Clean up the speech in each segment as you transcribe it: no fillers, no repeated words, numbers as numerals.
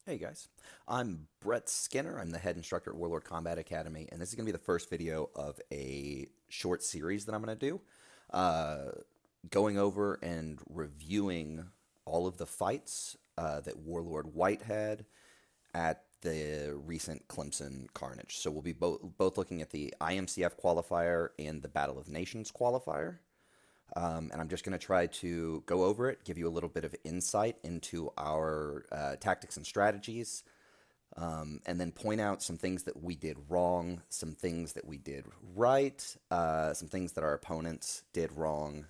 Hey guys, I'm Brett Skinner. I'm the head instructor at Warlord Combat Academy, and this is going to be the first video of a short series that I'm going to do, uh, going over and reviewing all of the fights that Warlord White had at the recent Clemson Carnage. So we'll be both looking at the IMCF qualifier and the Battle of Nations qualifier. And I'm just going to try to go over it, give you a little bit of insight into our tactics and strategies, and then point out some things that we did wrong, some things that we did right, some things that our opponents did wrong.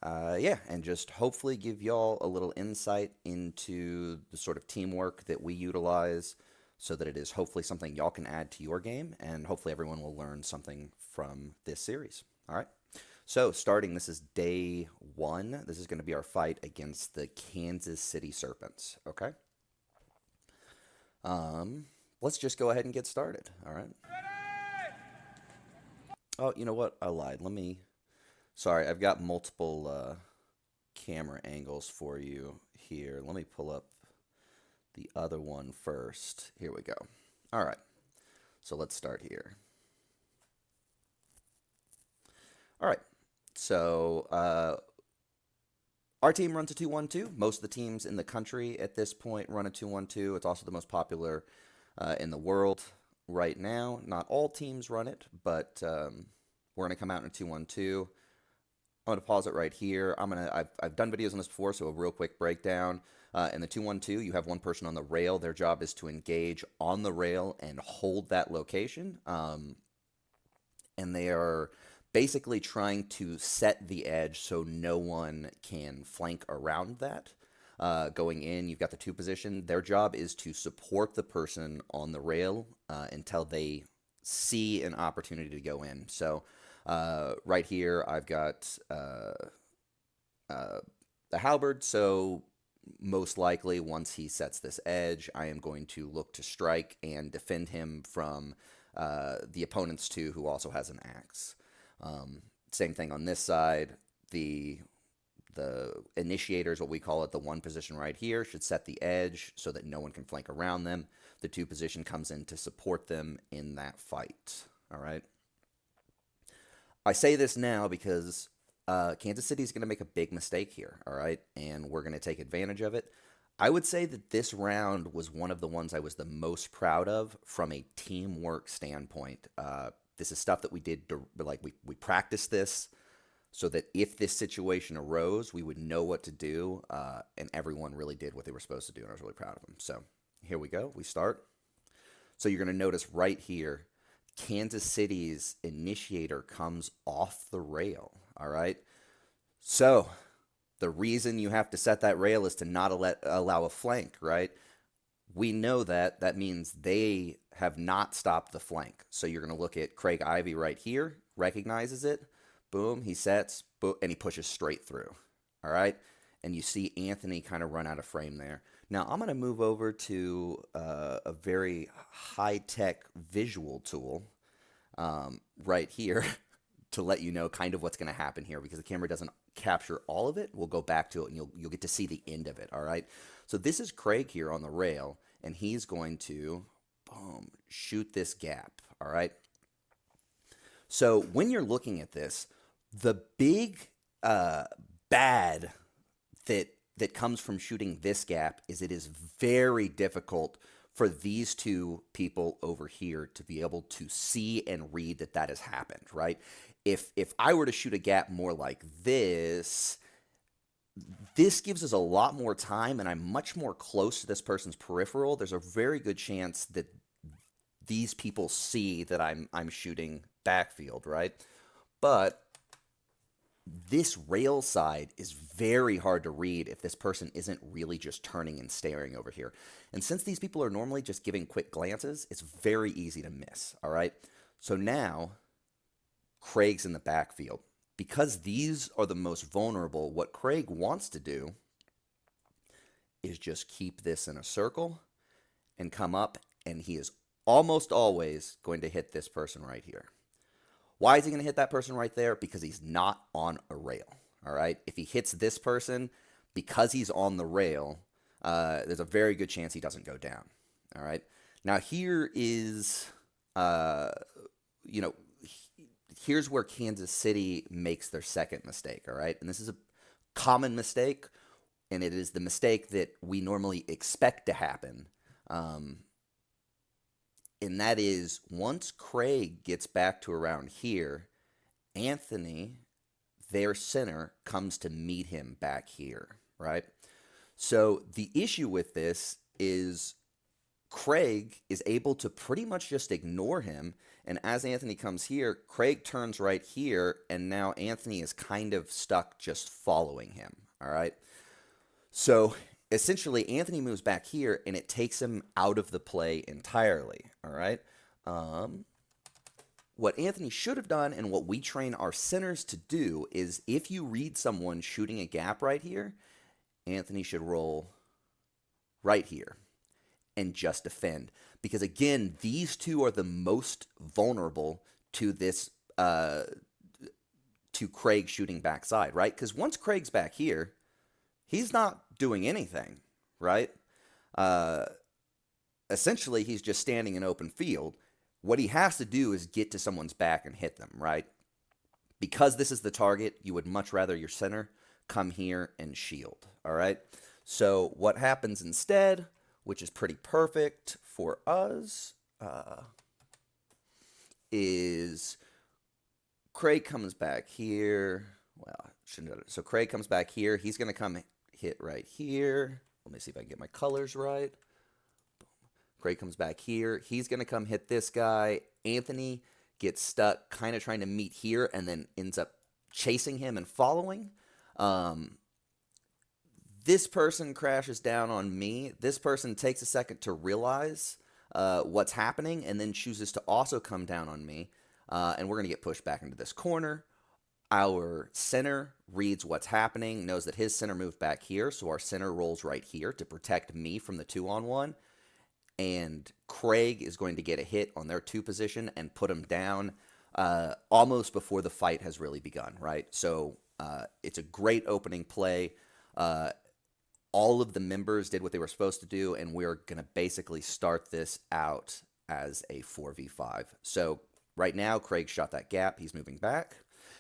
Yeah, and just hopefully give y'all a little insight into the sort of teamwork that we utilize so that it is hopefully something y'all can add to your game, and hopefully everyone will learn something from this series. All right? So, starting, this is day one. This is going to be our fight against the Kansas City Serpents, okay? Let's just go ahead and get started, all right? Oh, you know what? I lied. Sorry, I've got multiple camera angles for you here. Let me pull up the other one first. Here we go. All right, so let's start here. All right. So our team runs a 2-1-2. Most of the teams in the country at this point run a 2-1-2. It's also the most popular in the world right now. Not all teams run it, but we're going to come out in a 2-1-2. I'm going to pause it right here. I've done videos on this before, so a real quick breakdown. In the 2-1-2, you have one person on the rail. Their job is to engage on the rail and hold that location. And they are basically trying to set the edge so no one can flank around that. Going in, you've got the two position. Their job is to support the person on the rail until they see an opportunity to go in. So right here, I've got the halberd. So most likely, once he sets this edge, I am going to look to strike and defend him from the opponent's two, who also has an axe. Same thing on this side. The initiators, what we call it, the one position right here, should set the edge so that no one can flank around them. The two position comes in to support them in that fight. All right. I say this now because Kansas City is going to make a big mistake here. All right, and we're going to take advantage of it. I would say that this round was one of the ones I was the most proud of from a teamwork standpoint. This is stuff that we did, we practiced this so that if this situation arose, we would know what to do, and everyone really did what they were supposed to do, and I was really proud of them. So here we go. We start. So you're going to notice right here, Kansas City's initiator comes off the rail, all right? So the reason you have to set that rail is to not allow a flank, right? We know that. That means they have not stopped the flank. So you're going to look at Craig Ivey right here, recognizes it, boom, he sets, boom, and he pushes straight through, all right? And you see Anthony kind of run out of frame there. Now, I'm going to move over to a very high-tech visual tool right here to let you know kind of what's going to happen here, because the camera doesn't capture all of it. We'll go back to it, and you'll get to see the end of it, all right? So this is Craig here on the rail, and he's going to, boom, shoot this gap, all right? So when you're looking at this, the big bad that comes from shooting this gap is it is very difficult for these two people over here to be able to see and read that that has happened, right? If I were to shoot a gap more like this gives us a lot more time, and I'm much more close to this person's peripheral. There's a very good chance that these people see that I'm shooting backfield, right? But this rail side is very hard to read if this person isn't really just turning and staring over here. And since these people are normally just giving quick glances, it's very easy to miss, all right? So now, Craig's in the backfield. Because these are the most vulnerable, what Craig wants to do is just keep this in a circle and come up, and he is almost always going to hit this person right here. Why is he going to hit that person right there? Because he's not on a rail, all right? If he hits this person, because he's on the rail, there's a very good chance he doesn't go down. All right. Now here is, you know, here's where Kansas City makes their second mistake. All right. And this is a common mistake, and it is the mistake that we normally expect to happen. And that is once Craig gets back to around here, Anthony, their center, comes to meet him back here, right? So the issue with this is Craig is able to pretty much just ignore him. And as Anthony comes here, Craig turns right here, and now Anthony is kind of stuck just following him, all right? So essentially, Anthony moves back here, and it takes him out of the play entirely, all right? What Anthony should have done, and what we train our centers to do, is if you read someone shooting a gap right here, Anthony should roll right here and just defend. Because again, these two are the most vulnerable to this, to Craig shooting backside, right? Because once Craig's back here, he's not doing anything, right? Essentially, he's just standing in open field. What he has to do is get to someone's back and hit them, right? Because this is the target, you would much rather your center come here and shield, all right? So what happens instead, which is pretty perfect for us, is Craig comes back here. Well, shouldn't have. So Craig comes back here. He's going to come hit right here. Let me see if I can get my colors right. Craig comes back here. He's going to come hit this guy. Anthony gets stuck kind of trying to meet here and then ends up chasing him and following. This person crashes down on me. This person takes a second to realize what's happening and then chooses to also come down on me. And we're going to get pushed back into this corner. Our center reads what's happening, knows that his center moved back here, so our center rolls right here to protect me from the 2-on-1. And Craig is going to get a hit on their 2 position and put him down almost before the fight has really begun, right? So it's a great opening play. All of the members did what they were supposed to do, and we're going to basically start this out as a 4v5. So right now, Craig shot that gap. He's moving back.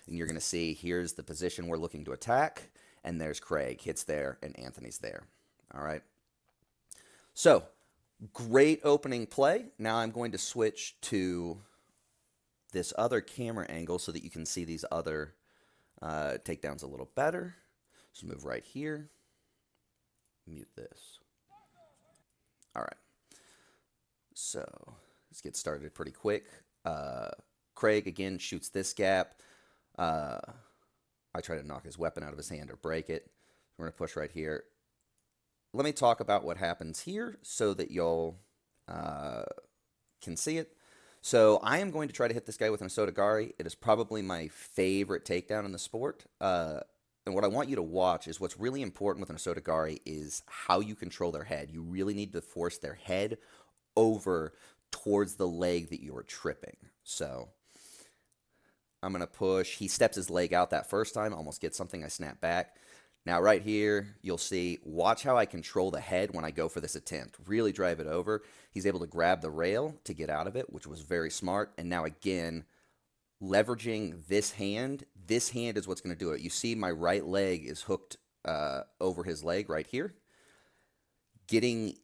And you're going to see here's the position we're looking to attack. And there's Craig. Hits there, and Anthony's there. All right. So, great opening play. Now I'm going to switch to this other camera angle so that you can see these other takedowns a little better. So move right here. Mute this. All right. So, let's get started pretty quick. Craig, again, shoots this gap. I try to knock his weapon out of his hand or break it. We're going to push right here. Let me talk about what happens here so that y'all can see it. So I am going to try to hit this guy with an Osotogari. It is probably my favorite takedown in the sport. And what I want you to watch is what's really important with an Osotogari is how you control their head. You really need to force their head over towards the leg that you are tripping. So I'm going to push. He steps his leg out that first time, almost gets something. I snap back. Now right here, you'll see, watch how I control the head when I go for this attempt. Really drive it over. He's able to grab the rail to get out of it, which was very smart. And now again, leveraging this hand is what's going to do it. You see my right leg is hooked over his leg right here. Getting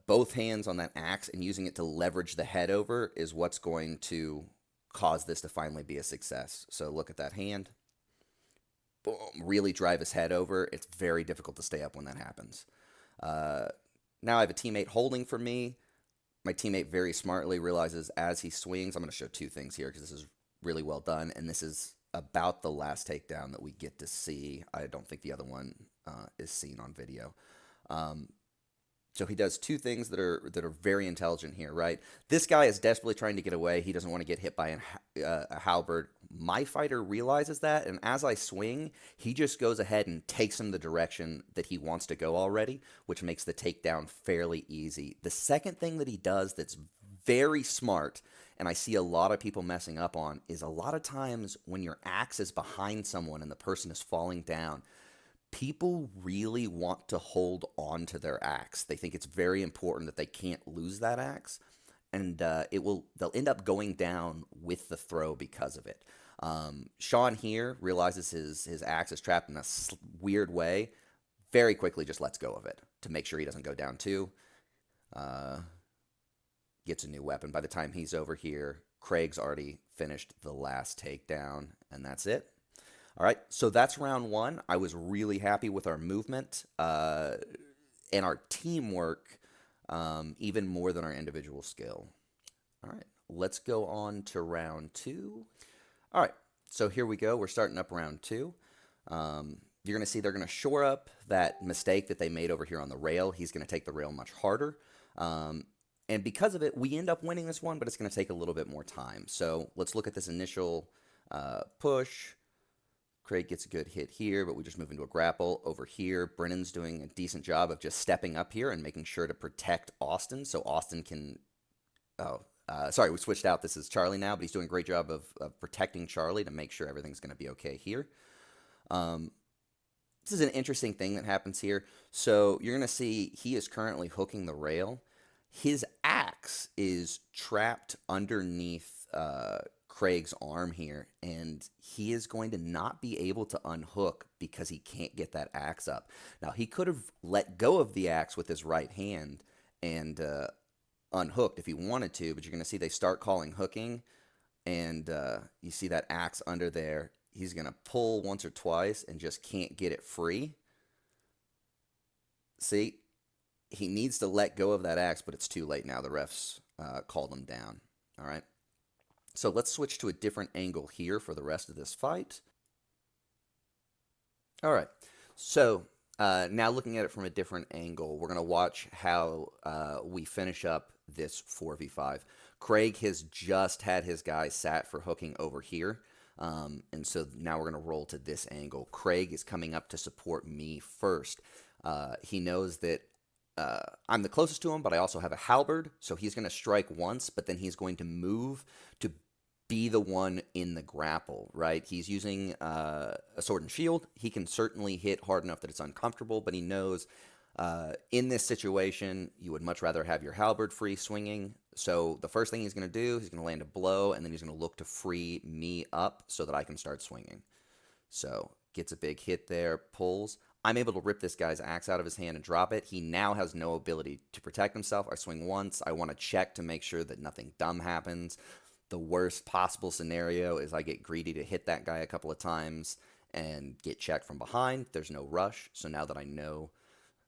both hands on that axe and using it to leverage the head over is what's going to cause this to finally be a success. So look at that hand. Boom, really drive his head over. It's very difficult to stay up when that happens. Now I have a teammate holding for me. My teammate very smartly realizes as he swings, I'm going to show 2 things here because this is really well done, and this is about the last takedown that we get to see. I don't think the other one is seen on video. So he does 2 things that are very intelligent here, right? This guy is desperately trying to get away. He doesn't want to get hit by a halberd. My fighter realizes that, and as I swing, he just goes ahead and takes him the direction that he wants to go already, which makes the takedown fairly easy. The second thing that he does that's very smart, and I see a lot of people messing up on, is a lot of times when your axe is behind someone and the person is falling down, People really want to hold on to their axe. They think it's very important that they can't lose that axe, and they'll end up going down with the throw because of it. Sean here realizes his axe is trapped in a weird way. Very quickly just lets go of it to make sure he doesn't go down too. Gets a new weapon. By the time he's over here, Craig's already finished the last takedown, and that's it. All right, so that's round one. I was really happy with our movement and our teamwork, even more than our individual skill. All right, let's go on to round two. All right, so here we go. We're starting up round two. You're going to see they're going to shore up that mistake that they made over here on the rail. He's going to take the rail much harder. And because of it, we end up winning this one, but it's going to take a little bit more time. So let's look at this initial push. Craig gets a good hit here, but we just move into a grapple. Over here, Brennan's doing a decent job of just stepping up here and making sure to protect Austin so Austin can... sorry, we switched out. This is Charlie now, but he's doing a great job of protecting Charlie to make sure everything's going to be okay here. This is an interesting thing that happens here. So you're going to see he is currently hooking the rail. His axe is trapped underneath Craig's arm here, and he is going to not be able to unhook because he can't get that axe up. Now, he could have let go of the axe with his right hand and unhooked if he wanted to, but you're going to see they start calling hooking, and you see that axe under there. He's going to pull once or twice and just can't get it free. See? He needs to let go of that axe, but it's too late now. The refs called him down. All right. So let's switch to a different angle here for the rest of this fight. All right. So now looking at it from a different angle, we're going to watch how we finish up this 4v5. Craig has just had his guy sat for hooking over here. And so now we're going to roll to this angle. Craig is coming up to support me first. He knows that I'm the closest to him, but I also have a halberd, so he's going to strike once, but then he's going to move to be the one in the grapple, right? He's using a sword and shield. He can certainly hit hard enough that it's uncomfortable, but he knows in this situation, you would much rather have your halberd free swinging. So the first thing he's going to do, he's going to land a blow, and then he's going to look to free me up so that I can start swinging. So gets a big hit there, pulls. I'm able to rip this guy's axe out of his hand and drop it. He now has no ability to protect himself. I swing once. I want to check to make sure that nothing dumb happens. The worst possible scenario is I get greedy to hit that guy a couple of times and get checked from behind. There's no rush. So now that I know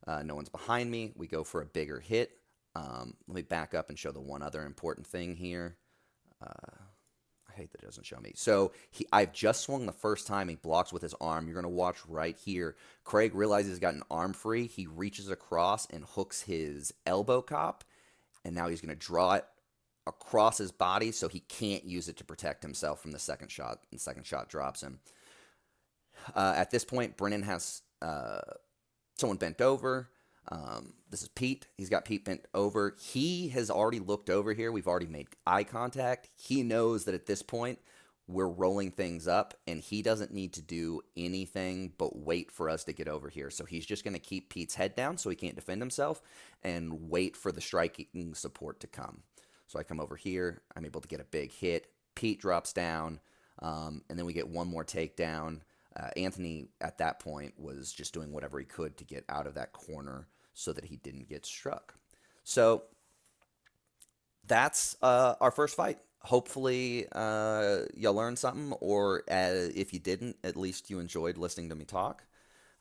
no one's behind me, we go for a bigger hit. Let me back up and show the one other important thing here. I hate that it doesn't show me. So I've just swung the first time. He blocks with his arm. You're going to watch right here. Craig realizes he's got an arm free. He reaches across and hooks his elbow cop. And now he's going to draw it across his body so he can't use it to protect himself from the second shot. And the second shot drops him. At this point, Brennan has someone bent over. This is Pete. He's got Pete bent over. He has already looked over here. We've already made eye contact. He knows that at this point we're rolling things up, and he doesn't need to do anything but wait for us to get over here. So he's just going to keep Pete's head down so he can't defend himself and wait for the striking support to come. So I come over here. I'm able to get a big hit. Pete drops down, and then we get one more takedown. Anthony, at that point, was just doing whatever he could to get out of that corner so that he didn't get struck. So that's our first fight. Hopefully you learned something, or if you didn't, at least you enjoyed listening to me talk.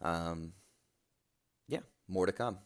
Yeah, more to come.